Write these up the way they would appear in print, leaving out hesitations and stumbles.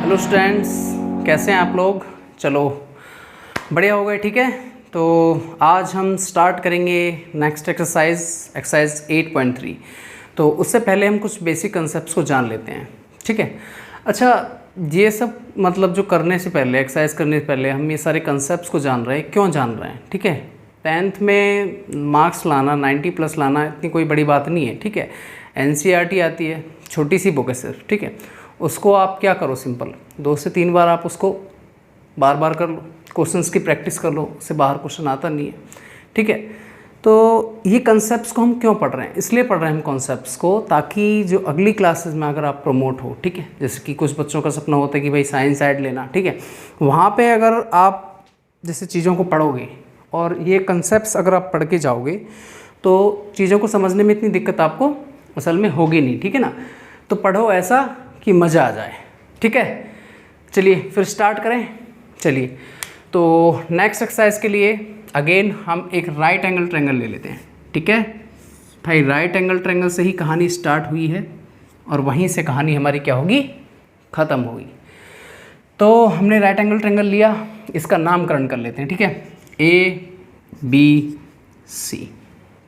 Hello students, कैसे हैं आप लोग। चलो बढ़िया हो गए, ठीक है। तो आज हम स्टार्ट करेंगे नेक्स्ट एक्सरसाइज 8.3। तो उससे पहले हम कुछ बेसिक कंसेप्ट्स को जान लेते हैं, ठीक है। अच्छा, ये सब मतलब जो करने से पहले, एक्सरसाइज करने से पहले हम ये सारे कंसेप्ट्स को जान रहे हैं, क्यों जान रहे हैं, ठीक है। 10th में मार्क्स लाना 90+ लाना इतनी कोई बड़ी बात नहीं है, ठीक है। NCERT आती है, छोटी सी बुक है सिर्फ, ठीक है। उसको आप क्या करो, सिंपल 2 से 3 बार आप उसको बार बार कर लो, क्वेश्चंस की प्रैक्टिस कर लो, उससे बाहर क्वेश्चन आता नहीं है, ठीक है। तो ये कंसेप्ट्स को हम क्यों पढ़ रहे हैं, इसलिए पढ़ रहे हैं हम कॉन्सेप्ट्स को, ताकि जो अगली क्लासेस में अगर आप प्रमोट हो, ठीक है। जैसे कि कुछ बच्चों का सपना होता है कि भाई साइंस साइड लेना, ठीक है। वहाँ पे अगर आप जैसे चीज़ों को पढ़ोगे और ये कंसेप्ट्स अगर आप पढ़ के जाओगे तो चीज़ों को समझने में इतनी दिक्कत आपको असल में होगी नहीं, ठीक है ना। तो पढ़ो ऐसा कि मज़ा आ जाए, ठीक है। चलिए फिर स्टार्ट करें। चलिए, तो नेक्स्ट एक्सरसाइज के लिए अगेन हम एक राइट एंगल ट्रायंगल ले लेते हैं, ठीक है भाई। राइट एंगल ट्रायंगल से ही कहानी स्टार्ट हुई है और वहीं से कहानी हमारी क्या होगी, ख़त्म होगी। तो हमने राइट एंगल ट्रायंगल लिया, इसका नामकरण कर लेते हैं, ठीक है। ABC,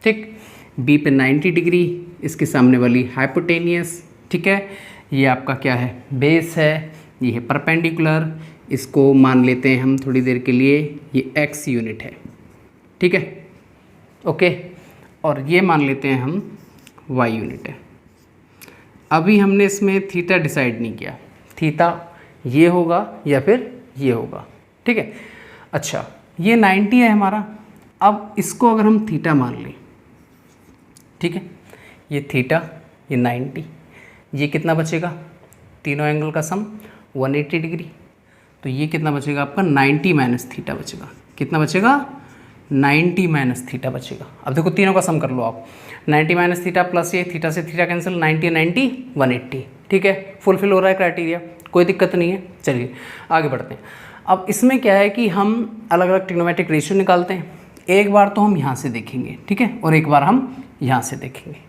ठीक। B पे 90 डिग्री, इसके सामने वाली हाइपोटेनियस, ठीक है। ये आपका क्या है, बेस है, ये है परपेंडिकुलर, इसको मान लेते हैं हम थोड़ी देर के लिए ये x यूनिट है, ठीक है, ओके। और ये मान लेते हैं हम y यूनिट है। अभी हमने इसमें थीटा डिसाइड नहीं किया, थीटा ये होगा या फिर ये होगा, ठीक है। अच्छा, ये 90 है हमारा। अब इसको अगर हम थीटा मान लें, ठीक है, ये थीटा, ये 90, ये कितना बचेगा, तीनों एंगल का सम 180 डिग्री। तो ये कितना बचेगा आपका 90 माइनस थीटा बचेगा। कितना बचेगा, 90 माइनस थीटा बचेगा। अब देखो तीनों का सम कर लो आप, 90 माइनस थीटा प्लस ये थीटा से थीटा कैंसिल, 90 90 180, ठीक है। फुलफिल हो रहा है क्राइटेरिया, कोई दिक्कत नहीं है। चलिए आगे बढ़ते हैं। अब इसमें क्या है कि हम अलग अलग ट्रिग्नोमेट्रिक रेशियो निकालते हैं। एक बार तो हम यहाँ से देखेंगे, ठीक है, और एक बार हम यहाँ से देखेंगे।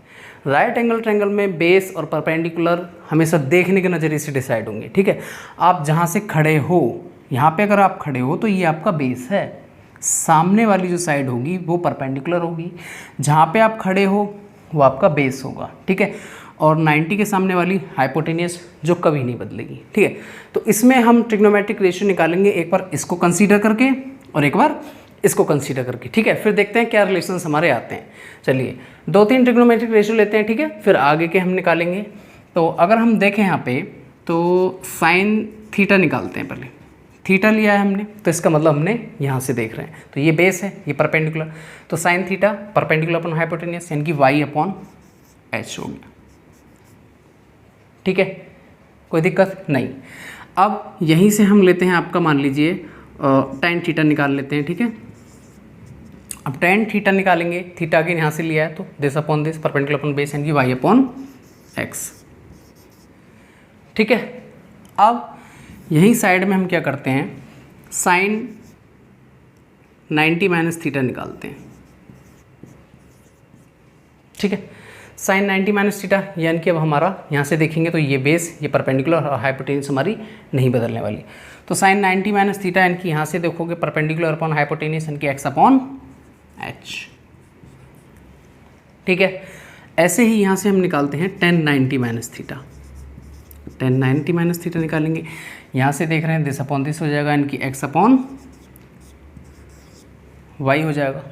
राइट एंगल ट्रायंगल में बेस और परपेंडिकुलर हमेशा देखने के नज़रिए से डिसाइड होंगे, ठीक है। आप जहाँ से खड़े हो, यहाँ पे अगर आप खड़े हो तो ये आपका बेस है, सामने वाली जो साइड होगी वो परपेंडिकुलर होगी, जहाँ पे आप खड़े हो वो आपका बेस होगा, ठीक है। और 90 के सामने वाली हाइपोटेनियस जो कभी नहीं बदलेगी, ठीक है। तो इसमें हम ट्रिग्नोमेट्रिक रेशियो निकालेंगे, एक बार इसको कंसीडर करके और एक बार इसको कंसीडर करके, ठीक है। फिर देखते हैं क्या रिलेशंस हमारे आते हैं। चलिए 2-3 ट्रिग्नोमेट्रिक रेशियो लेते हैं, ठीक है, फिर आगे के हम निकालेंगे। तो अगर हम देखें यहाँ पे तो साइन थीटा निकालते हैं। पहले थीटा लिया है हमने, तो इसका मतलब हमने यहाँ से देख रहे हैं, तो ये बेस है, ये परपेंडिकुलर, तो sine theta perpendicular upon hypotenuse यानी कि y/h हो गया, ठीक है, कोई दिक्कत नहीं। अब यहीं से हम लेते हैं आपका, मान लीजिए tan थीटा निकाल लेते हैं, ठीक है। अब tan थीटा निकालेंगे, थीटा के यहाँ से लिया है तो this upon this, perpendicular upon base यानी कि y/x, ठीक है। अब यही साइड में हम क्या करते हैं, साइन 90 माइनस थीटा निकालते हैं, ठीक है। साइन 90 माइनस थीटा यानी कि अब हमारा यहाँ से देखेंगे तो ये बेस, ये परपेंडिकुलर और हाइपोटेनियस हमारी नहीं बदलने वाली। तो साइन 90 माइनस थीटा यानी कि यहाँ से देखोगे परपेंडिकुलर अपॉन हाइपोटेनियस यानी कि x/h, ठीक है। ऐसे ही यहाँ से हम निकालते हैं tan 90 minus theta, tan 90 minus theta निकालेंगे, यहाँ से देख रहे हैं दिस अपॉन दिस हो जाएगा यानी कि x/y हो जाएगा,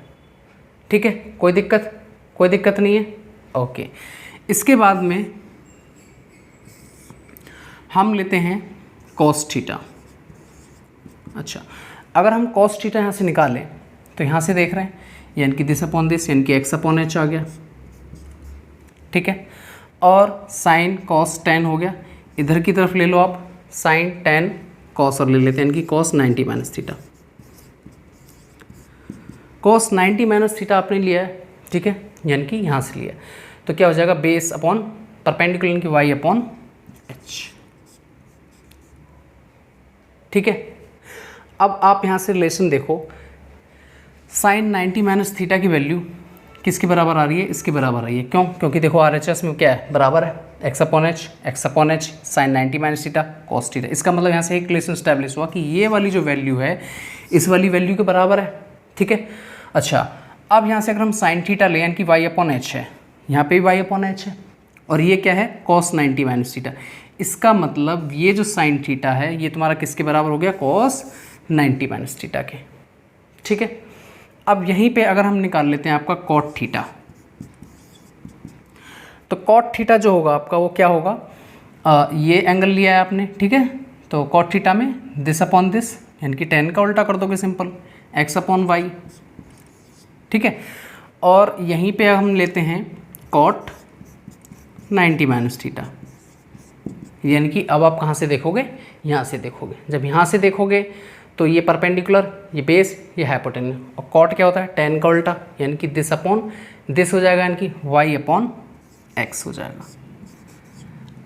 ठीक है, कोई दिक्कत नहीं है, ओके। इसके बाद में हम लेते हैं cos थीटा। अच्छा, अगर हम cos थीटा यहाँ से निकालें तो यहाँ से देख रहे हैं यानी कि दिस अपॉन दिस यानी कि x/h आ गया, ठीक है। और साइन cos tan हो गया, इधर की तरफ ले लो आप साइन tan cos और ले लेते हैं यानी कि cos 90 minus theta. cos 90 minus theta आपने लिया है, ठीक है, यानी कि यहाँ से लिया, तो क्या हो जाएगा बेस अपॉन परपेंडिकुलर यानी कि y/h, ठीक है। अब आप यहाँ से रिलेशन देखो, साइन 90 माइनस थीटा की वैल्यू किसके बराबर आ रही है, इसके बराबर आ रही है। क्यों? क्योंकि देखो RHS में क्या है, बराबर है, x upon h sine 90 minus theta cos theta. इसका मतलब यहाँ से एक रिलेशन स्टैब्लिश हुआ कि ये वाली जो वैल्यू है इस वाली वैल्यू के बराबर है, ठीक है। अच्छा, अब यहाँ से अगर हम साइन थीटा ले यानी कि वाई अपॉन एच है, यहाँ पे भी वाई अपॉन एच है और ये क्या है कॉस 90 माइनस थीटा। इसका मतलब ये जो साइन थीटा है ये तुम्हारा किसके बराबर हो गया, कॉस 90 माइनस थीटा के, ठीक है। अब यहीं पे अगर हम निकाल लेते हैं आपका कॉट थीटा, तो कॉट थीटा जो होगा आपका वो क्या होगा, ये एंगल लिया है आपने, ठीक है। तो कॉट थीटा में दिस अपॉन दिस यानी कि टेन का उल्टा कर दोगे सिंपल, एक्स अपॉन वाई, ठीक है। और यहीं पे हम लेते हैं कॉट 90 माइनस थीटा, यानी कि अब आप कहाँ से देखोगे, यहाँ से देखोगे। जब यहाँ से देखोगे तो ये परपेंडिकुलर, ये बेस, ये हाइपोटेन्यूज, और कॉट क्या होता है, टेन का उल्टा यानी कि दिस अपॉन दिस हो जाएगा, यानी कि वाई अपॉन एक्स हो जाएगा।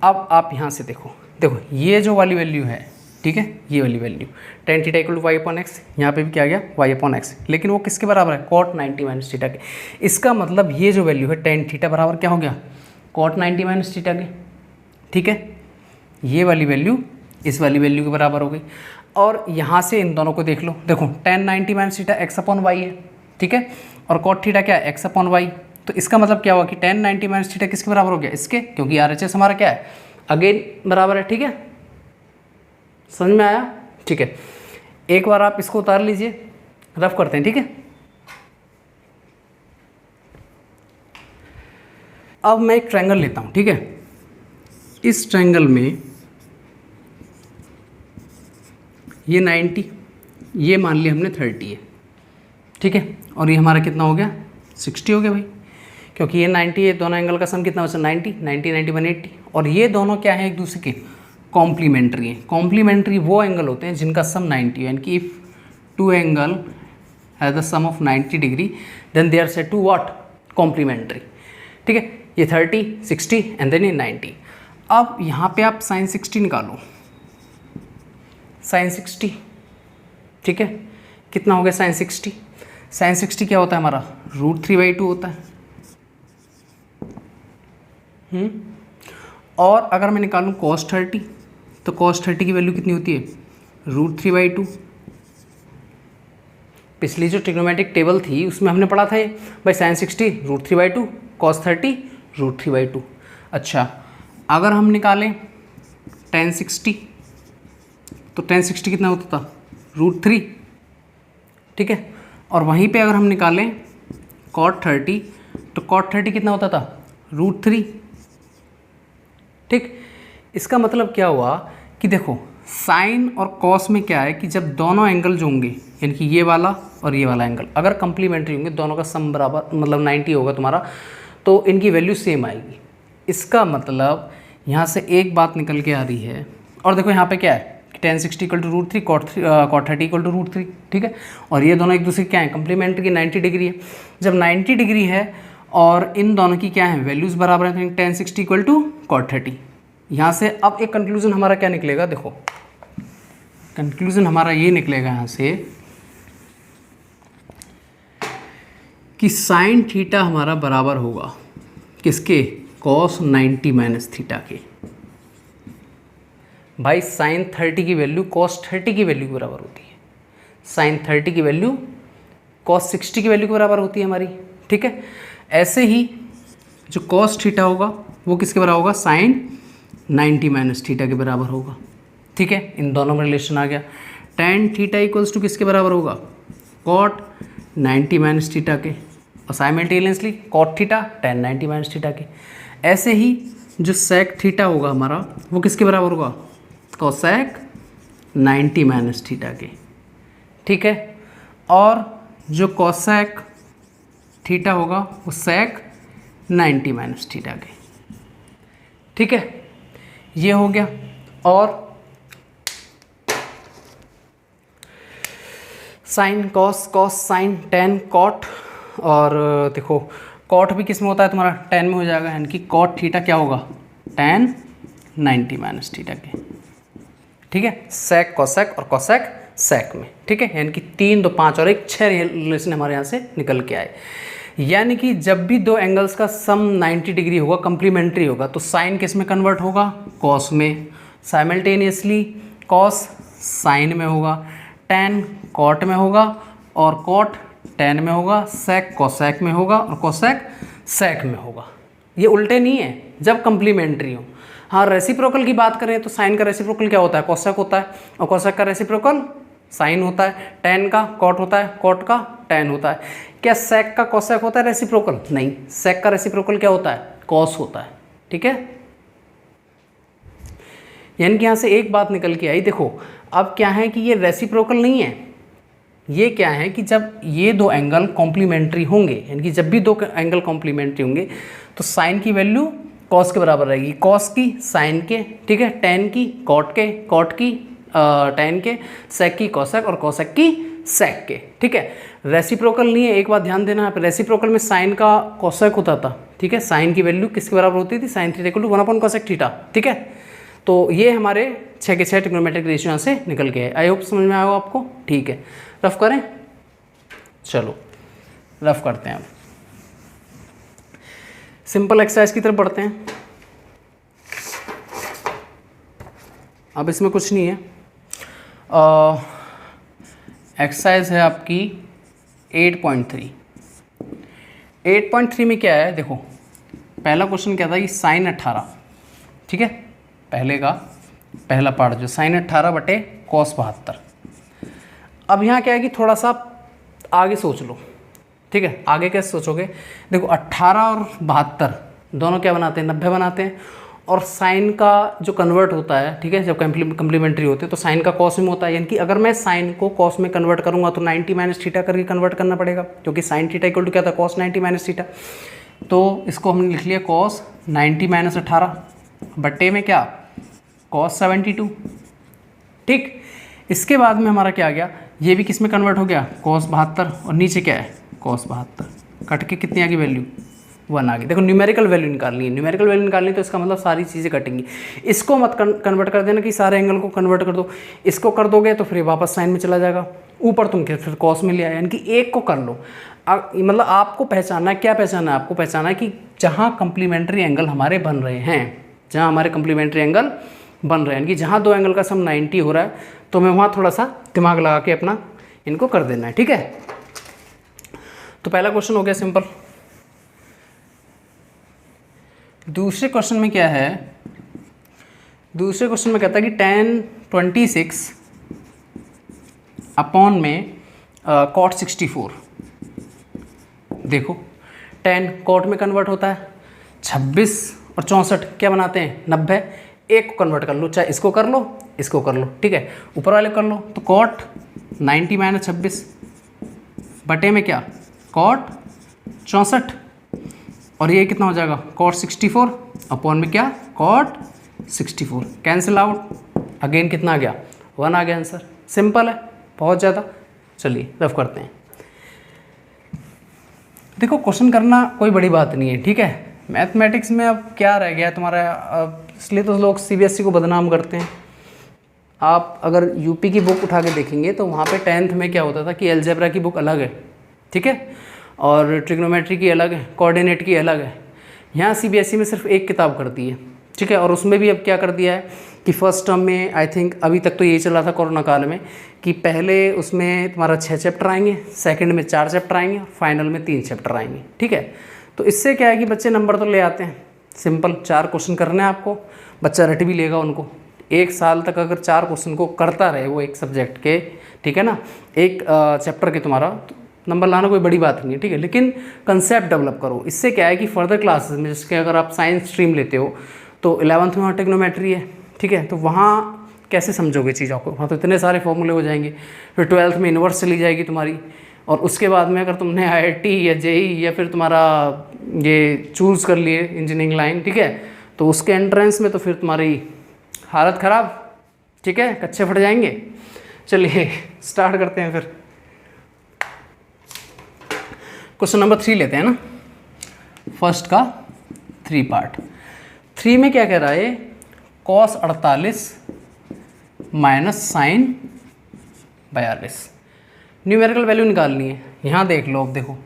अब आप यहाँ से देखो ये जो वाली वैल्यू है, ठीक है, ये वाली value tan theta equal to y upon x, यहाँ पे भी क्या आ गया वाई अपॉन एक्स, लेकिन वो किसके बराबर है, कॉट 90 माइनस थीटा के। इसका मतलब ये जो वैल्यू है टेन थीटा बराबर क्या हो गया, कॉट 90 माइनस थीटा के, ठीक है। ये वाली वैल्यू इस वाली वैल्यू के बराबर हो गई। और यहाँ से इन दोनों को देख लो, देखो tan 90 minus theta x upon y है, ठीक है, और कॉट थीटा क्या है, एक्स अपॉन वाई। तो इसका मतलब क्या हुआ कि टेन 90 माइनस थीटा किसके बराबर हो गया, इसके, क्योंकि आर एच एस हमारा क्या है, अगेन बराबर है, ठीक है। समझ में आया, ठीक है। एक बार आप इसको उतार लीजिए, रफ करते हैं, ठीक है। अब मैं एक ट्रायंगल लेता हूँ, ठीक है। इस ट्रायंगल में ये 90, ये मान लिया हमने 30 है, ठीक है, और ये हमारा कितना हो गया, 60 हो गया भाई, क्योंकि ये 90 है, दोनों एंगल का सम कितना बचा, 90 90 90 180, और ये दोनों क्या है, एक दूसरे के कॉम्प्लीमेंट्री हैं। कॉम्प्लीमेंट्री वो एंगल होते हैं जिनका सम 90 है, यानी कि if two angle has the sum of 90 degree then they are said to what, complementary, ठीक है। ये 30 60 एंड देन ये 90। अब यहाँ पे आप साइन 60 निकालो, साइन 60, ठीक है, कितना हो गया साइन 60, साइन 60 क्या होता है हमारा, √3/2 होता है। और अगर मैं निकालूँ cos 30, तो cos 30 की वैल्यू कितनी होती है, √3/2। पिछली जो ट्रिग्नोमेट्रिक टेबल थी उसमें हमने पढ़ा था ये भाई, साइन 60 √3/2, cos 30 √3/2। अच्छा, अगर हम निकालें tan 60, तो tan 60 कितना होता था, √3, ठीक है। और वहीं पे अगर हम निकालें cot 30, तो cot 30 कितना होता था, √3, ठीक। इसका मतलब क्या हुआ कि देखो साइन और कॉस में क्या है कि जब दोनों एंगल जो होंगे, यानी कि ये वाला और ये वाला एंगल अगर कंप्लीमेंट्री होंगे, दोनों का सम बराबर मतलब 90 होगा तुम्हारा, तो इनकी वैल्यू सेम आएगी। इसका मतलब यहाँ से एक बात निकल के आ रही है। और देखो यहाँ पे क्या है कि tan 60 equal to √3, cot 30 equal to √3, ठीक है। और ये दोनों एक दूसरे क्या है, कंप्लीमेंट्री की 90 डिग्री है। जब 90 डिग्री है और इन दोनों की क्या है, वैल्यूज़ बराबर है, तो tan 60 इक्वल टू cot 30। यहाँ से अब एक कंक्लूजन हमारा क्या निकलेगा, देखो कंक्लूजन हमारा ये निकलेगा यहाँ से कि साइन थीटा हमारा बराबर होगा किसके, cos 90 माइनस थीटा के। भाई साइन 30 की वैल्यू cos 30 की वैल्यू के बराबर होती है, साइन 30 की वैल्यू cos 60 की वैल्यू के बराबर होती है हमारी, ठीक है। ऐसे ही जो cos थीटा होगा वो किसके बराबर होगा, साइन 90 माइनस थीटा के बराबर होगा, ठीक है। इन दोनों में रिलेशन आ गया। tan थीटा इक्वल्स टू किसके बराबर होगा, cot 90 माइनस थीटा के, और simultaneously cot theta tan 90 minus theta के। ऐसे ही जो sec थीटा होगा हमारा वो किसके बराबर होगा, cosec 90 माइनस थीटा के, ठीक है। और जो cosec थीटा होगा वो sec 90 माइनस थीटा के, ठीक है। ये हो गया। और sine cos, cos sine, tan cot, और देखो कॉट भी किस में होता है तुम्हारा, टेन में हो जाएगा, यानी कि कॉट थीटा क्या होगा, tan 90 माइनस थीटा के, ठीक है। सेक कॉसेक और कॉसेक सेक में, ठीक है। यानी कि 3 2 5 और 1 6 रिलेशन हमारे यहाँ से निकल के आए। यानी कि जब भी दो एंगल्स का सम 90 डिग्री होगा, कंप्लीमेंट्री होगा, तो साइन किस में कन्वर्ट होगा? कॉस में। साइमल्टेनियसली कॉस साइन में होगा, टैन कॉट में होगा, और कॉट टैन में होगा, सेक कोसेक में होगा, और कोसेक सेक में होगा। ये उल्टे नहीं है जब कंप्लीमेंट्री हो। हाँ, रेसिप्रोकल की बात करें तो साइन का रेसिप्रोकल क्या होता है? कोसेक होता है, और कोसेक का रेसिप्रोकल साइन होता है। टैन का कॉट होता है, कॉट का टैन होता है। क्या सेक का कोसेक होता है रेसिप्रोकल? नहीं, सेक का रेसिप्रोकल क्या होता है? कॉस होता है। ठीक है, यानी कि यहाँ से एक बात निकल के आई। देखो अब क्या है कि ये रेसिप्रोकल नहीं है, ये क्या है कि जब ये दो एंगल कॉम्प्लीमेंट्री होंगे, यानी कि जब भी दो एंगल कॉम्प्लीमेंट्री होंगे तो साइन की वैल्यू कॉस के बराबर रहेगी, कॉस की साइन के, ठीक है, टैन की कॉट के, कॉट की टैन के, सेक की कोसेक, और कोसेक की सेक के। ठीक है, रेसिप्रोकल नहीं है। एक बात ध्यान देना, यहाँ पे रेसिप्रोकल में साइन का कोसेक होता था। ठीक है, साइन की वैल्यू किसके बराबर होती थी? Sine theta equal to 1 cosec theta. ठीक है, तो ये हमारे 6 के 6 ट्रिग्नोमेट्रिक रेशियो यहाँ से निकल के है। आई होप समझ में आया आपको। ठीक है, रफ करें, चलो रफ करते हैं। अब सिंपल एक्सरसाइज की तरफ बढ़ते हैं। अब इसमें कुछ नहीं है, एक्सरसाइज है आपकी 8.3। 8.3 में क्या है? देखो पहला क्वेश्चन क्या था कि साइन 18, ठीक है, पहले का पहला पार्ट जो साइन 18 बटे कॉस 72। अब यहाँ क्या है कि थोड़ा सा आगे सोच लो। ठीक है, आगे कैसे सोचोगे? देखो 18 और 72 दोनों क्या बनाते हैं? 90 बनाते हैं। और साइन का जो कन्वर्ट होता है, ठीक है, जब कंप्लीमेंट्री होते हैं तो साइन का कॉस में होता है। यानी कि अगर मैं साइन को कॉस में कन्वर्ट करूंगा तो 90 माइनस थीटा करके कन्वर्ट करना पड़ेगा, क्योंकि साइन थीटा इक्वल टू क्या था? Cos 90 minus theta. तो इसको हमने लिख लिया कॉस 90 माइनस 18 बट्टे में क्या? कॉस 72। ठीक, इसके बाद में हमारा क्या आ गया? ये भी किस में कन्वर्ट हो गया? कॉस 72, और नीचे क्या है? कॉस 72 कट के कितनी आ गई वैल्यू? 1 आ गई। देखो न्यूमेरिकल वैल्यू निकालनी है, न्यूमेरिकल वैल्यू निकालनी तो इसका मतलब सारी चीज़ें कटेंगी। इसको मत कन्वर्ट कर देना कि सारे एंगल को कन्वर्ट कर दो, इसको कर दोगे तो फिर वापस साइन में चला जाएगा, ऊपर तुम फिर कॉस में ले आए। यानी कि एक को कर लो। मतलब आपको पहचानना है, क्या पहचानना है? आपको पहचानना है कि जहाँ कंप्लीमेंट्री एंगल हमारे बन रहे हैं, जहाँ हमारे कंप्लीमेंट्री एंगल बन रहे हैं, यानी कि जहाँ दो एंगल का सम 90 हो रहा है, तो मैं वहाँ थोड़ा सा दिमाग लगा के अपना इनको कर देना है। ठीक है, तो पहला क्वेश्चन हो गया सिंपल। दूसरे क्वेश्चन में क्या है? दूसरे क्वेश्चन में कहता है कि tan 26 अपॉन में cot 64। देखो tan cot में कन्वर्ट होता है, 26 और 64 क्या बनाते हैं? 90। एक को कन्वर्ट कर लो, चाहे इसको कर लो, इसको कर लो। ठीक है, ऊपर वाले कर लो। तो cot 90 माइनस 26 बटे में क्या? cot 64, और ये कितना हो जाएगा? cot 64 अपॉन में क्या? cot 64। कैंसिल आउट, अगेन कितना आ गया? 1 आ गया आंसर। सिंपल है बहुत ज़्यादा। चलिए रफ करते हैं। देखो क्वेश्चन करना कोई बड़ी बात नहीं है। ठीक है, मैथमेटिक्स में अब क्या रह गया तुम्हारा? इसलिए तो लोग CBSE को बदनाम करते हैं। आप अगर यूपी की बुक उठा के देखेंगे तो वहाँ पे 10th में क्या होता था कि अलजेब्रा की बुक अलग है, ठीक है, और ट्रिग्नोमेट्री की अलग है, कोऑर्डिनेट की अलग है। यहाँ CBSE में सिर्फ एक किताब कर दी है। ठीक है, और उसमें भी अब क्या कर दिया है कि फर्स्ट टर्म में आई थिंक अभी तक तो यही चला था कोरोना काल में कि पहले उसमें तुम्हारा 6 चैप्टर आएंगे, सेकंड में 4 चैप्टर आएंगे, और फाइनल में 3 चैप्टर आएंगे। ठीक है, तो इससे क्या है कि बच्चे नंबर तो ले आते हैं। सिंपल 4 क्वेश्चन करने हैं आपको, बच्चा रट भी लेगा उनको। 1 साल तक अगर 4 क्वेश्चन को करता रहे वो एक सब्जेक्ट के, ठीक है ना, एक चैप्टर के, तुम्हारा तो नंबर लाना कोई बड़ी बात नहीं है। ठीक है, लेकिन कंसेप्ट डेवलप करो। इससे क्या है कि फर्दर क्लासेस में, जिसके अगर आप साइंस स्ट्रीम लेते हो तो 11th में वहाँ ट्रिग्नोमेट्री है, ठीक है, तो वहाँ कैसे समझोगे चीज़ों को? वहाँ तो इतने सारे फॉर्मूले हो जाएंगे। फिर 12th में इन्वर्स चली जाएगी तुम्हारी, और उसके बाद में अगर तुमने IIT या JEE या फिर तुम्हारा ये चूज़ कर लिए इंजीनियरिंग लाइन, ठीक है, तो उसके एंट्रेंस में तो फिर तुम्हारी हालत ख़राब, ठीक है, कच्चे फट जाएंगे। चलिए स्टार्ट करते हैं फिर। क्वेश्चन नंबर 3 लेते हैं ना, फर्स्ट का 3 पार्ट। 3 में क्या कह रहा है? cos 48 minus sine 42। Numerical value निकालनी है। यहाँ देख लो, अब देखो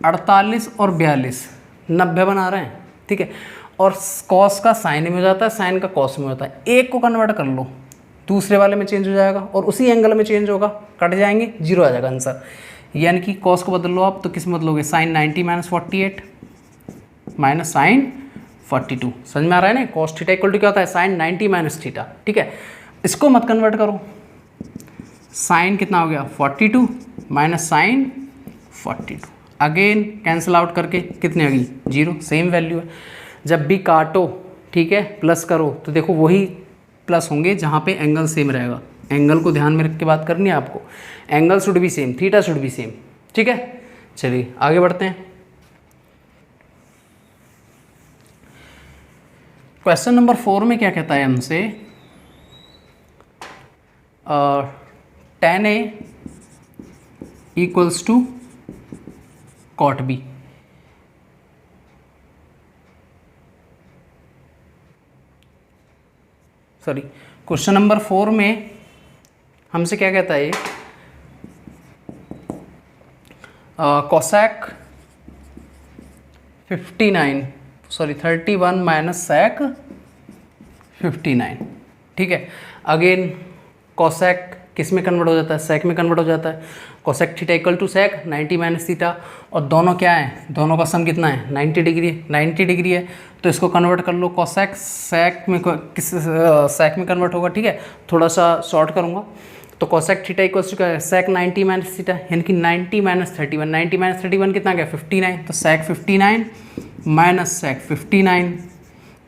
48 और 42 90 बना रहे हैं, ठीक है। और कॉस का साइन में हो जाता है, साइन का कॉस में होता है। एक को कन्वर्ट कर लो, दूसरे वाले में चेंज हो जाएगा और उसी एंगल में चेंज होगा, कट जाएंगे, जीरो आ जाएगा आंसर। यानी कि कॉस को बदल लो आप, तो किस में बदलोगे, साइन 90 माइनस 48 माइनस साइन 42। समझ में आ रहा है ना, कॉस थीटा इक्वल टू क्या होता है, साइन 90 माइनस थीटा, ठीक है। इसको मत कन्वर्ट करो, साइन कितना हो गया 42 minus sine 42, again cancel out करके कितनी आ गई, जीरो, सेम वैल्यू है। जब भी काटो, ठीक है, प्लस करो तो देखो वही प्लस होंगे जहाँ पे एंगल सेम रहेगा। एंगल को ध्यान में रख के बात करनी है आपको, angle should be same, theta should be same, ठीक है। चलिए आगे बढ़ते हैं। क्वेश्चन नंबर 4 में क्या कहता है हमसे, tan A equals to cot B। Sorry, question number 4 में हमसे क्या कहता है, कोसेक 31 माइनस सेक 59, ठीक है। अगेन कोसेक किस में कन्वर्ट हो जाता है, सेक में कन्वर्ट हो जाता है। Cosec theta equal to sec 90 minus theta, और दोनों क्या है, दोनों का सम कितना है, 90 डिग्री है, 90 डिग्री है। तो इसको कन्वर्ट कर लो, कोसेक सेक में किस सेक में कन्वर्ट होगा, ठीक है। थोड़ा सा शॉर्ट करूँगा, तो कोसेक थीटा इक्वल टू क्या है, सेक 90 माइनस थीटा, यानी कि 90 माइनस 31, 90 माइनस 31 कितना गया, 59। तो sec 59 minus sec 59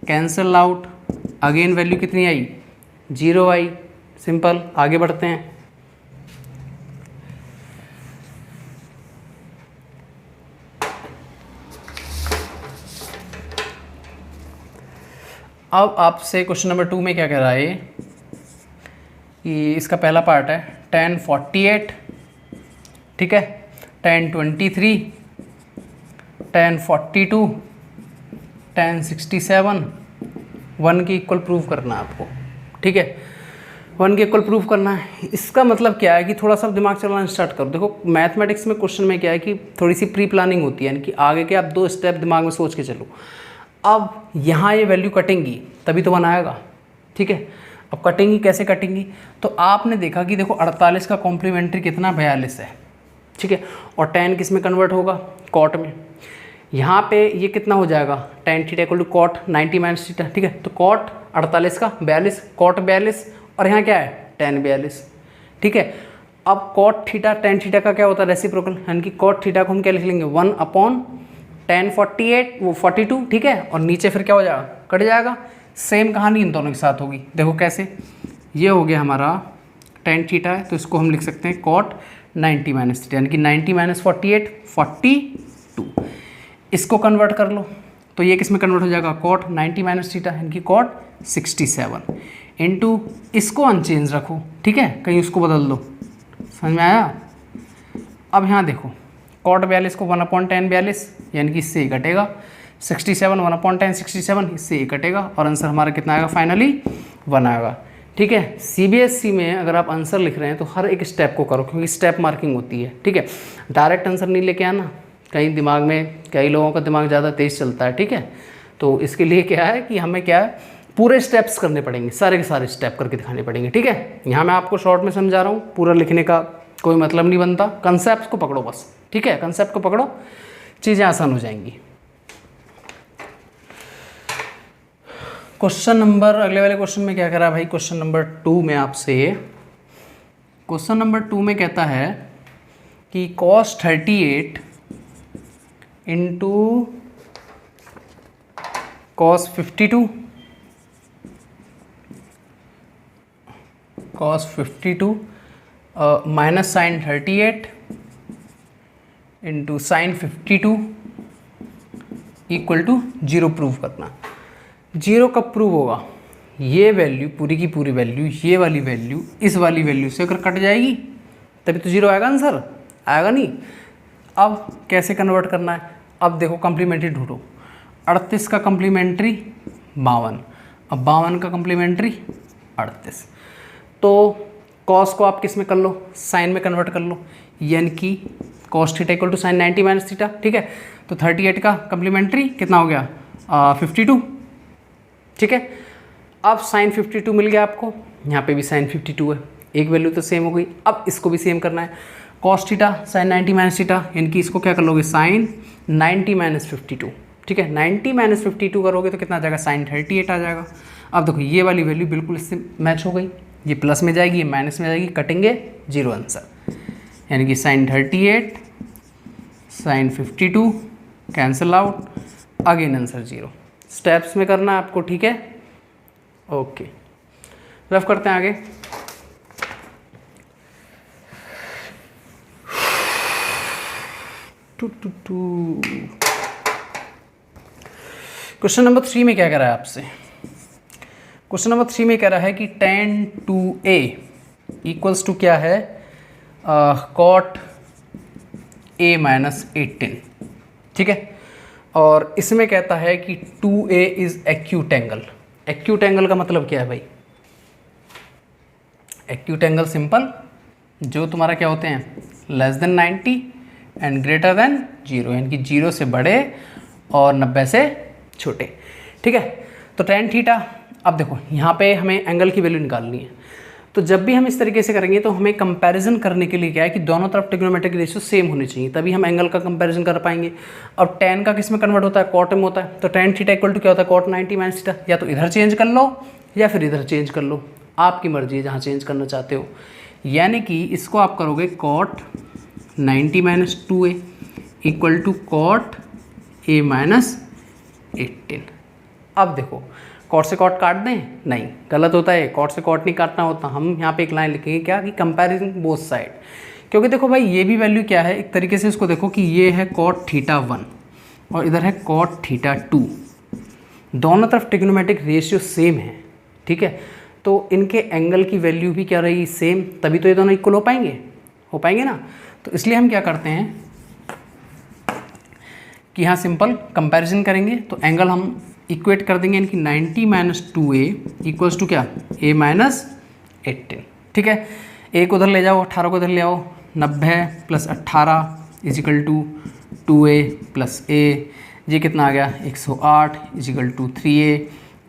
cancel out, again value कितनी आई, जीरो आई, सिंपल। आगे बढ़ते हैं। अब आपसे क्वेश्चन नंबर 2 में क्या कह रहा है कि इसका पहला पार्ट है tan 48, ठीक है, tan 23, tan 42, tan 67, 1 के इक्वल प्रूव करना है आपको, ठीक है। 1 के इक्वल प्रूव करना है। इसका मतलब क्या है कि थोड़ा सा दिमाग चलाना स्टार्ट करो। देखो मैथमेटिक्स में क्वेश्चन में क्या है कि थोड़ी सी प्री प्लानिंग होती है, यानी कि आगे के आप 2 स्टेप दिमाग में सोच के चलो। अब यहाँ ये वैल्यू कटेंगी तभी तो बनाएगा, ठीक है। अब कटेंगी कैसे कटेंगी, तो आपने देखा कि देखो 48 का कॉम्प्लीमेंट्री कितना 42 है, ठीक है। और tan किस में कन्वर्ट होगा, कॉट में। यहाँ पे ये कितना हो जाएगा, tan theta equal to cot 90 minus theta, ठीक है। तो कॉट 48 का 42, कॉट 42, और यहाँ क्या है tan 42, ठीक है। अब कॉट थीटा tan थीटा का क्या होता है, रेसिप्रोकल, यानी कि कॉट थीटा को हम क्या लिख लेंगे, 1 अपॉन tan 48 वो 42, ठीक है। और नीचे फिर क्या हो जाएगा, कट जाएगा। सेम कहानी इन दोनों के साथ होगी। देखो कैसे, ये हो गया हमारा tan थीटा है, तो इसको हम लिख सकते हैं कॉट 90 माइनस थीटा, यानी कि 90 माइनस 48 42। इसको कन्वर्ट कर लो, तो ये किस में कन्वर्ट हो जाएगा, कॉट 90 माइनस थीटा, यानी कि कॉट 67 इंटू, इसको अनचेंज रखो, ठीक है, कहीं उसको बदल दो। समझ में आया। अब यहाँ देखो, कॉट 42 को 1 अपॉन tan 42, यानी कि इससे ही कटेगा। 67 1 अपॉन tan 67, इससे ही कटेगा, और आंसर हमारा कितना आएगा, फाइनली 1 आएगा, ठीक है। CBSE में अगर आप आंसर लिख रहे हैं तो हर एक स्टेप को करो, क्योंकि स्टेप मार्किंग होती है, ठीक है। डायरेक्ट आंसर नहीं लेके आना, कहीं दिमाग में, कई लोगों का दिमाग ज़्यादा तेज़ चलता है, ठीक है। तो इसके लिए क्या है कि हमें क्या है, पूरे स्टेप्स करने पड़ेंगे, सारे के सारे स्टेप करके दिखाने पड़ेंगे, ठीक है। यहाँ मैं आपको शॉर्ट में समझा रहा हूँ, पूरा लिखने का कोई मतलब नहीं बनता। कंसेप्ट को पकड़ो बस, ठीक है, कंसेप्ट को पकड़ो, चीज़ें आसान हो जाएंगी। क्वेश्चन नंबर, अगले वाले क्वेश्चन में क्या कह रहा है भाई, क्वेश्चन नंबर 2 में आपसे, क्वेश्चन नंबर 2 में कहता है कि cos 38 into cos 52, cos 52 minus sine 38 into sine 52 equal to 0 prove करना। 0 कब प्रूव होगा, ये वैल्यू पूरी की पूरी वैल्यू, ये वाली वैल्यू इस वाली वैल्यू से अगर कट जाएगी तभी तो 0 आएगा आंसर, आएगा नहीं। अब कैसे कन्वर्ट करना है, अब देखो कम्प्लीमेंट्री ढूंढो। 38 का कम्प्लीमेंट्री 52, अब 52 का कम्प्लीमेंट्री 38। तो कॉस को आप किस में कर लो, साइन में कन्वर्ट कर लो, यानी कि cos theta equal to sine 90 minus theta, ठीक है। तो 38 का कम्प्लीमेंट्री कितना हो गया 52, ठीक है। अब साइन 52 मिल गया आपको, यहाँ पे भी साइन 52 है, एक वैल्यू तो सेम हो गई। अब इसको भी सेम करना है, cos theta sine 90 minus theta, यानी कि इसको क्या कर लोगे साइन 90 माइनस 52, ठीक है। 90 माइनस 52 करोगे तो कितना आ जाएगा साइन 38 आ जाएगा। अब देखो ये वाली वैल्यू बिल्कुल इससे मैच हो गई, ये प्लस में जाएगी, ये माइनस में जाएगी, कटेंगे, जीरो आंसर, यानी कि sine 38 sine 52 cancel out, again answer zero. Steps में करना है आपको, ठीक है। ओके, रफ करते हैं आगे। क्वेश्चन नंबर 3 में क्या कह रहा है आपसे, क्वेश्चन नंबर 3 में कह रहा है कि tan 2a इक्वल्स टू क्या है cot a माइनस 18, ठीक है। और इसमें कहता है कि 2a is acute angle. Acute angle का मतलब क्या है भाई, एक्यूट एंगल सिंपल जो तुम्हारा क्या होते हैं less than 90 and greater than 0, यानी कि 0 से बड़े और 90 से छोटे, ठीक है। तो tan थीटा, अब देखो यहाँ पे हमें एंगल की वैल्यू निकालनी है, तो जब भी हम इस तरीके से करेंगे तो हमें कंपैरिजन करने के लिए क्या है कि दोनों तरफ ट्रिग्नोमेट्रिक रेशियो सेम होनी चाहिए, तभी हम एंगल का कंपैरिजन कर पाएंगे। अब tan का किस में कन्वर्ट होता है, कॉट में होता है, तो tan थीटा इक्वल टू क्या होता है cot 90 माइनस थीटा। या तो इधर चेंज कर लो या फिर इधर चेंज कर लो, आपकी मर्जी है जहाँ चेंज करना चाहते हो। यानी कि इसको आप करोगे cot 90 minus 2a equal to cot a minus 18। अब देखो कॉट से कॉट काट दें, नहीं, गलत होता है, कॉट से कॉट नहीं काटना होता। हम यहाँ पे एक लाइन लिखेंगे क्या कि कंपैरिजन बोथ साइड, क्योंकि देखो भाई ये भी वैल्यू क्या है, एक तरीके से इसको देखो कि ये है cot थीटा 1 और इधर है cot थीटा 2, दोनों तरफ ट्रिग्नोमेट्रिक रेशियो सेम है, ठीक है। तो इनके एंगल की वैल्यू भी क्या रहेगी सेम, तभी तो ये दोनों इक्वल हो पाएंगे ना। तो इसलिए हम क्या करते हैं कि यहाँ सिंपल कंपैरिजन करेंगे, तो एंगल हम इक्वेट कर देंगे, यानी कि 90 माइनस 2a इक्वल्स टू क्या a माइनस 18, ठीक है। एक उधर ले जाओ, 18 को उधर ले आओ, 90 plus 18 equal to 2a plus a, ये कितना आ गया 108 इजिकल टू 3a,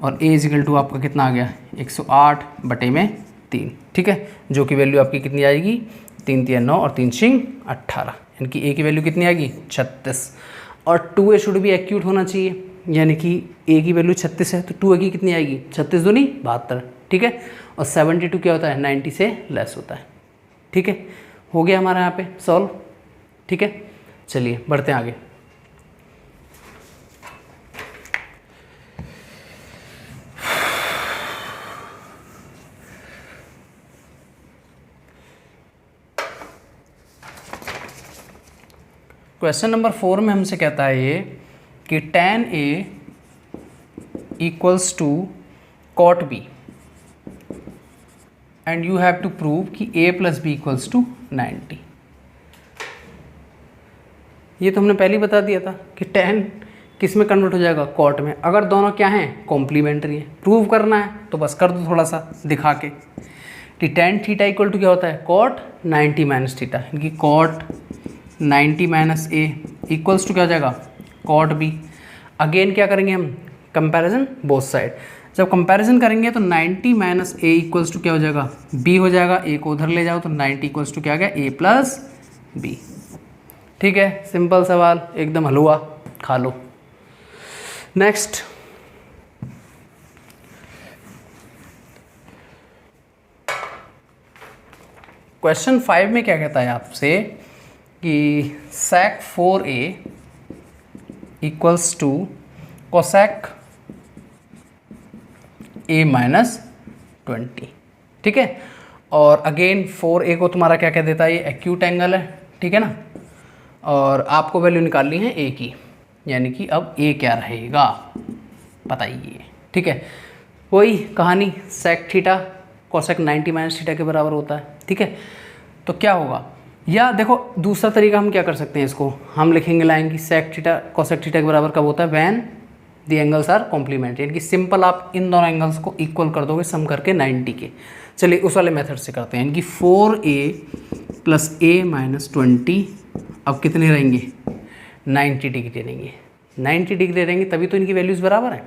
और a इजिकल टू आपका कितना आ गया 108 बटे में 3, ठीक है, जो कि वैल्यू आपकी कितनी आएगी 3 3 9 और 3 6 18, यानी कि a की वैल्यू कितनी आएगी 36, और 2a शुड भी एक्यूट होना चाहिए, यानी कि a की वैल्यू 36 है तो 2a की कितनी आएगी 36 दूनी 72, ठीक है। और 72 क्या होता है 90 से लेस होता है, ठीक है। हो गया हमारा यहाँ पे सॉल्व, ठीक है। चलिए बढ़ते हैं आगे। क्वेश्चन नंबर 4 में हमसे कहता है ये कि tan a equals to cot b and you have to prove कि a plus b equals to 90। ये तो हमने पहले ही बता दिया था कि tan किस में कन्वर्ट हो जाएगा cot में, अगर दोनों क्या हैं कॉम्प्लीमेंट्री हैं। प्रूव करना है तो बस कर दो थोड़ा सा दिखा के कि tan थीटा इक्वल टू क्या होता है cot 90 माइनस थीटा, यानी कि cot 90 minus a equals to क्या हो जाएगा cot b। अगेन क्या करेंगे हम कंपैरिजन बोथ साइड, जब कंपैरिजन करेंगे तो 90 माइनस a इक्वल्स टू क्या हो जाएगा b हो जाएगा, a को उधर ले जाओ तो 90 इक्वल्स टू क्या आ गया a प्लस b, ठीक है। सिंपल सवाल, एकदम हलवा खा लो। नेक्स्ट क्वेश्चन 5 में क्या कहता है आपसे कि sec 4a equals to cosec a minus 20, ठीक है। और अगेन 4a को तुम्हारा क्या कह देता है, ये एक्यूट एंगल है, ठीक है ना। और आपको वैल्यू निकालनी है a की, यानी कि अब a क्या रहेगा बताइए, ठीक है। वही कहानी sec theta cosec 90 minus theta के बराबर होता है, ठीक है। तो क्या होगा, या देखो दूसरा तरीका हम क्या कर सकते हैं, इसको हम लिखेंगे लाइन की sec थीटा cosec थीटा के बराबर कब होता है when the angles are complementary, यानी कि सिंपल आप इन दोनों एंगल्स को इक्वल कर दोगे सम करके 90 के। चलिए उस वाले मेथड से करते हैं, इनकी 4a प्लस a माइनस 20 अब कितने रहेंगे, 90 डिग्री रहेंगे। 90 डिग्री रहेंगे तभी तो इनकी वैल्यूज़ बराबर है।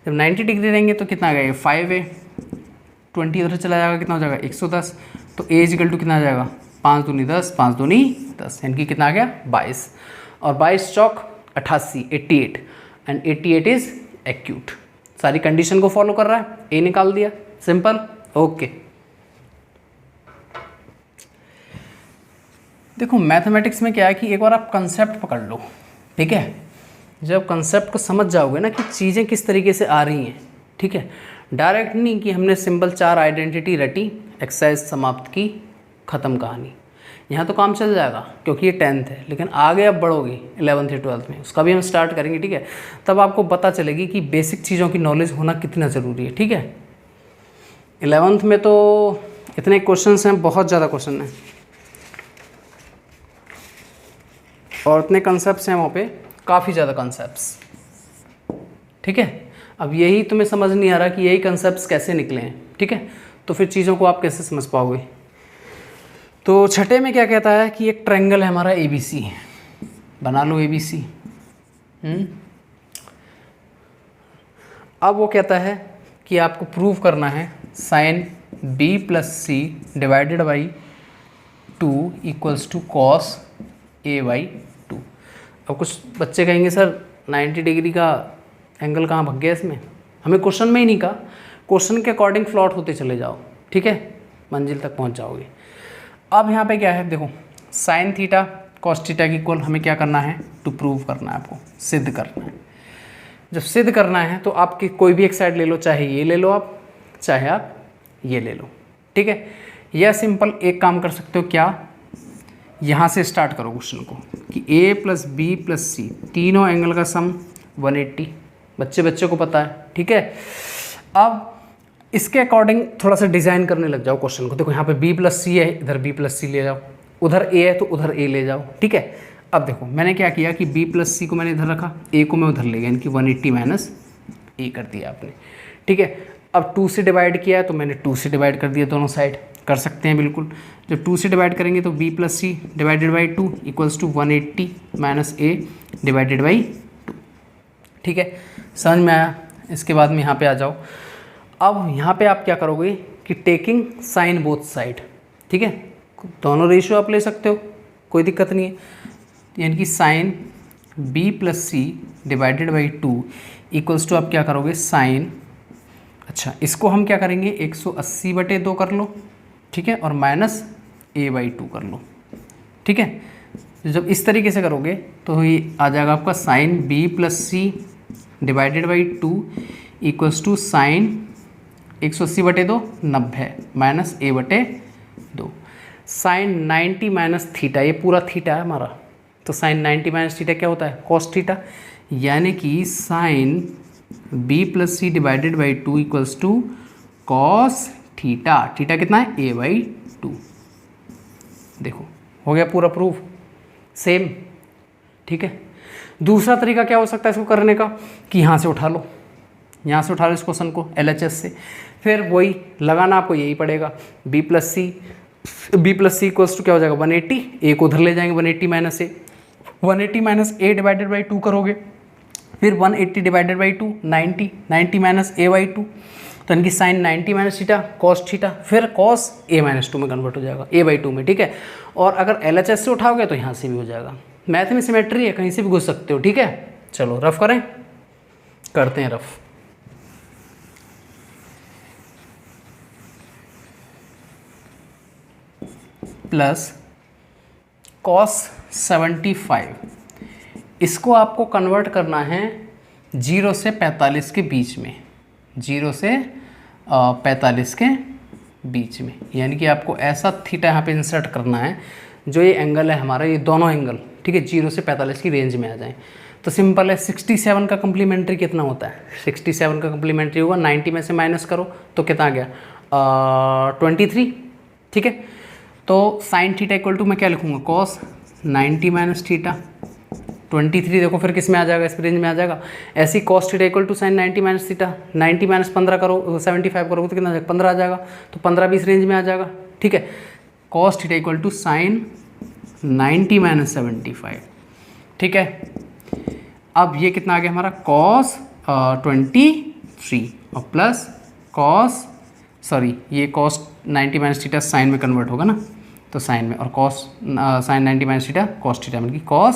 जब 90 डिग्री रहेंगे तो कितना आ गया, 5a, 20 उधर चला जाएगा, कितना हो जाएगा 110, तो a इक्वल टू कितना आ जाएगा, 5 दूनी 10, 5 दूनी 10, यानी कि कितना आ गया 22, और 22 चौक 88, 88, एंड 88 इज एक्यूट। सारी कंडीशन को फॉलो कर रहा है, ए निकाल दिया, सिंपल, ओके। देखो मैथमेटिक्स में क्या है कि एक बार आप कंसेप्ट पकड़ लो, ठीक है, जब कंसेप्ट को समझ जाओगे ना कि चीज़ें किस तरीके से आ रही हैं, ठीक है, डायरेक्ट नहीं कि हमने सिंपल 4 आइडेंटिटी रटी, एक्सरसाइज समाप्त की, ख़त्म कहानी, यहाँ तो काम चल जाएगा क्योंकि ये 10th है, लेकिन आगे अब बढ़ोगे 11th या 12th में, उसका भी हम स्टार्ट करेंगे, ठीक है, तब आपको पता चलेगी कि बेसिक चीज़ों की नॉलेज होना कितना ज़रूरी है, ठीक है। 11th में तो इतने क्वेश्चंस हैं, बहुत ज़्यादा क्वेश्चन हैं और इतने कंसेप्ट्स हैं वहाँ पे, काफ़ी ज़्यादा कंसेप्ट्स, ठीक है। अब यही तुम्हें समझ नहीं आ रहा कि यही कंसेप्ट्स कैसे निकले हैं, ठीक है, तो फिर चीज़ों को आप कैसे समझ पाओगे। तो छठे में क्या कहता है कि एक ट्रायंगल है हमारा ABC, बना लो ABC। अब वो कहता है कि आपको प्रूव करना है sine B plus C divided by 2 equals to cos A by 2। अब कुछ बच्चे कहेंगे सर 90 डिग्री का एंगल कहाँ भाग गया इसमें, हमें क्वेश्चन में ही नहीं कहा, क्वेश्चन के अकॉर्डिंग प्लॉट होते चले जाओ, ठीक है, मंजिल तक पहुँच जाओगे। अब यहाँ पे क्या है, देखो साइन थीटा कॉस थीटा की इक्वल हमें क्या करना है, टू प्रूव करना है, आपको सिद्ध करना है। जब सिद्ध करना है तो आपकी कोई भी एक साइड ले लो, चाहे ये ले लो आप, चाहे आप ये ले लो, ठीक है। या सिंपल एक काम कर सकते हो, क्या यहाँ से स्टार्ट करो क्वेश्चन को कि a प्लस बी प्लस सी तीनों एंगल का सम 180, बच्चे को पता है, ठीक है। अब इसके अकॉर्डिंग थोड़ा सा डिज़ाइन करने लग जाओ क्वेश्चन को। देखो यहाँ पे b प्लस सी है, इधर b प्लस सी ले जाओ, उधर a है तो उधर a ले जाओ, ठीक है। अब देखो मैंने क्या किया कि b प्लस सी को मैंने इधर रखा, a को मैं उधर ले गया, इनकी 180 माइनस a कर दिया आपने, ठीक है। अब 2 से डिवाइड किया तो मैंने 2 से डिवाइड कर दिया, दोनों साइड कर सकते हैं बिल्कुल। जब 2 से डिवाइड करेंगे तो b plus c divided by 2 equals to 180 minus a divided by 2, ठीक है, समझ में आया। इसके बाद में यहाँ पे आ जाओ। अब यहाँ पे आप क्या करोगे कि टेकिंग साइन बोथ साइड, ठीक है, दोनों रेशियो आप ले सकते हो, कोई दिक्कत नहीं है, यानी कि sine b plus c divided by 2 equals to आप क्या करोगे साइन, अच्छा इसको हम क्या करेंगे 180/2 कर लो, ठीक है, और माइनस a बाई 2 कर लो, ठीक है। जब इस तरीके से करोगे तो ये आ जाएगा आपका sine b plus c divided by 2 equals to sine 180/2 90 minus a/2, sine 90 minus theta, ये पूरा थीटा है हमारा, तो साइन 90 माइनस थीटा क्या होता है, कॉस थीटा, यानी कि sine b plus c divided by 2 equals to cos theta, theta कितना है a/2। देखो हो गया पूरा प्रूफ, सेम, ठीक है। दूसरा तरीका क्या हो सकता है इसको करने का कि यहाँ से उठा लो, यहाँ से उठा लो इस क्वेश्चन को LHS से, फिर वही लगाना आपको यही पड़ेगा, b plus c equals to क्या हो जाएगा 180, a को उधर ले जाएंगे 180 minus a, 180 minus a divided by 2 करोगे, फिर 180 divided by 2 90 minus a by 2, तो इनकी sine 90 minus theta cos theta, फिर कॉस a माइनस 2 में कन्वर्ट हो जाएगा a बाई 2 में, ठीक है। और अगर LHS से उठाओगे तो यहाँ से भी हो जाएगा, मैथ में सिमेट्री है, कहीं से भी घुस सकते हो, ठीक है। चलो रफ करें, करते हैं रफ। प्लस कॉस 75, इसको आपको कन्वर्ट करना है 0 से 45 के बीच में, 0 से 45 के बीच में, यानी कि आपको ऐसा थीटा यहाँ पे इंसर्ट करना है जो ये एंगल है हमारा, ये दोनों एंगल, ठीक है, 0 से 45 की रेंज में आ जाएं। तो सिंपल है, 67 का कम्प्लीमेंट्री कितना होता है, 67 का कम्प्लीमेंट्री होगा 90 में से माइनस करो तो कितना आ गया 23, ठीक है। तो साइन थीटा इक्वल टू मैं क्या लिखूँगा कॉस 90 माइनस थीटा 23 देखो फिर किस में आ जाएगा, इस रेंज में आ जाएगा। ऐसी cos theta equal to sine 90 minus theta, 90 minus 15 करो 75 करोगे तो कितना आ जाएगा, 15 आ जाएगा। तो 15 भी इस रेंज में आ जाएगा, ठीक है। cos theta equal to sine 90 minus 75, ठीक है। अब ये कितना आ गया हमारा, cos 23 और प्लस ये cos 90 माइनस थीटा साइन में कन्वर्ट होगा ना, तो साइन में, और cos sine 90 minus theta cos theta मतलब कि cos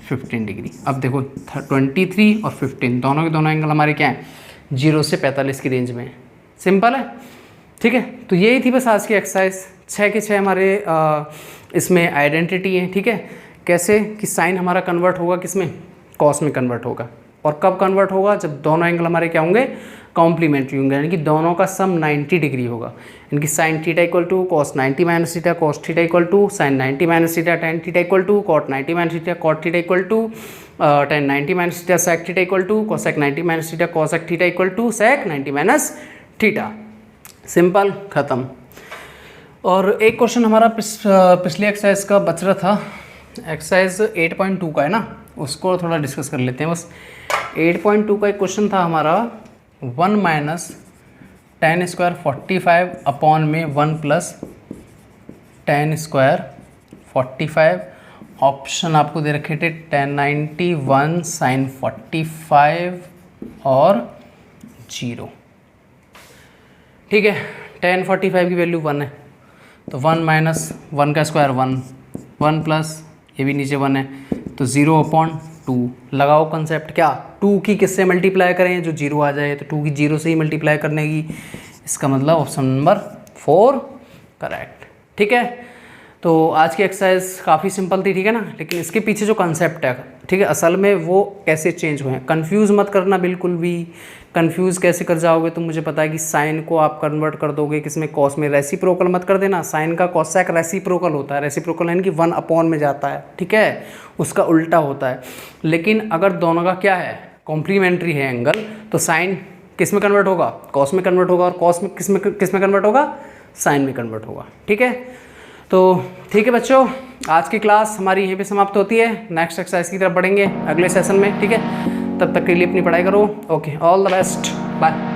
15 डिग्री। अब देखो 23 और 15 दोनों के दोनों एंगल हमारे क्या हैं, 0 से 45 की रेंज में। सिंपल है, ठीक है। तो यही थी बस आज की एक्सरसाइज। 6 के 6 हमारे इसमें आइडेंटिटी है, ठीक है। कैसे कि साइन हमारा कन्वर्ट होगा किस में, कॉस में कन्वर्ट होगा। और कब कन्वर्ट होगा, जब दोनों एंगल हमारे क्या होंगे, कॉम्प्लीमेंट्री होंगे, यानी कि दोनों का सम 90 डिग्री होगा। यानी कि sine theta equal to cos 90 minus theta, cos theta equal to sine 90 minus theta, tan theta equal to cot 90 minus theta, cot theta equal to tan 90 minus theta, sec theta equal to cosec 90 minus theta, cosec theta equal to sec 90 minus theta. Simple, खत्म। और एक question हमारा पिछली exercise का बच रहा था, exercise 8.2 का है ना, उसको थोड़ा डिस्कस कर लेते हैं बस। 8.2 का एक क्वेश्चन था हमारा, 1 माइनस टेन स्क्वायर 45 अपॉन में 1 प्लस टेन स्क्वायर 45। ऑप्शन आपको दे रखे थे 1091 साइन 45 और 0, ठीक है। टेन 45 की वैल्यू 1 है, तो 1 माइनस 1 का स्क्वायर 1, 1 प्लस ये भी नीचे 1 है, तो 0 अपॉन 2। लगाओ कंसेप्ट, क्या 2 की किससे मल्टीप्लाई करें, जो 0 आ जाए, तो 2 की 0 से ही मल्टीप्लाई करने की। इसका मतलब ऑप्शन नंबर 4 करेक्ट, ठीक है। तो आज की एक्सरसाइज काफ़ी सिंपल थी, ठीक है ना, लेकिन इसके पीछे जो कंसेप्ट है, ठीक है, असल में वो कैसे चेंज हुए हैं। कन्फ्यूज़ मत करना बिल्कुल भी। कन्फ्यूज़ कैसे कर जाओगे, तो मुझे पता है कि साइन को आप कन्वर्ट कर दोगे किसमें, कॉस में। रेसिप्रोकल मत कर देना, साइन का कॉसेक रेसिप्रोकल होता है। रेसिप्रोकल यानी कि 1 अपॉन में जाता है, ठीक है, उसका उल्टा होता है। लेकिन अगर दोनों का क्या है, कॉम्प्लीमेंट्री है एंगल, तो साइन किस में कन्वर्ट होगा, कॉस में कन्वर्ट होगा, और कॉस में किस में कन्वर्ट होगा, साइन में कन्वर्ट होगा, ठीक है। तो ठीक है बच्चों, आज की क्लास हमारी यहीं पे समाप्त होती है। नेक्स्ट एक्सरसाइज की तरफ बढ़ेंगे अगले सेशन में, ठीक है। तब तक के लिए अपनी पढ़ाई करो। Okay, all the best, bye.